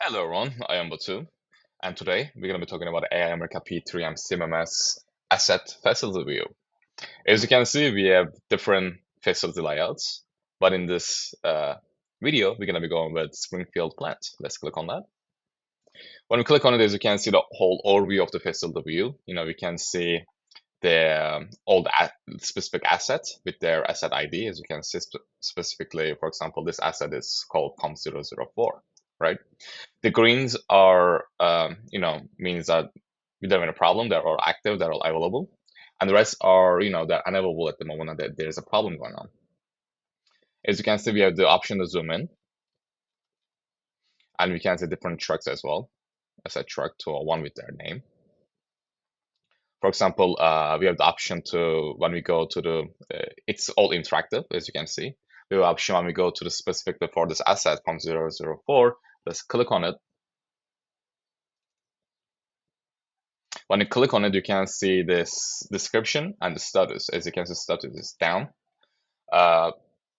Hello everyone, I am Batu, and today we're going to be talking about Acumatica P3M CMMS asset facility view. As you can see, we have different facility layouts, but in this video, we're going to be going with Springfield plant. Let's click on that. When we click on it, as you can see, the whole overview of the facility view. We can see all the specific assets with their asset ID. As you can see, specifically, for example, this asset is called COM004, right? The greens are, means that we don't have a problem. They're all active. They're all available, and the rest are, they're unavailable at the moment, and that there's a problem going on. As you can see, we have the option to zoom in, and we can see different trucks as well. As a truck to one with their name. For example, we have the option to, when we go to the, it's all interactive, as you can see. We have the option when we go to the specific for this asset from 004, let's click on it. When you click on it, you can see this description and the status. As you can see, status is down.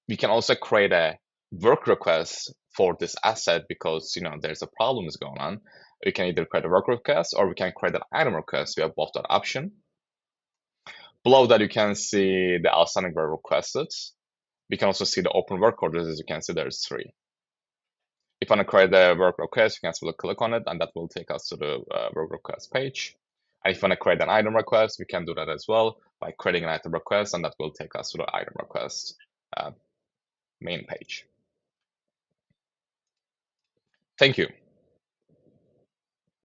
We can also create a work request for this asset because, there's a problem is going on. We can either create a work request or we can create an item request. We have both that option. Below that, you can see the outstanding work requested. We can also see the open work orders. As you can see, there's 3. If you want to create a work request, you can simply click on it, and that will take us to the work request page. And if you want to create an item request, we can do that as well by creating an item request, and that will take us to the item request main page. Thank you.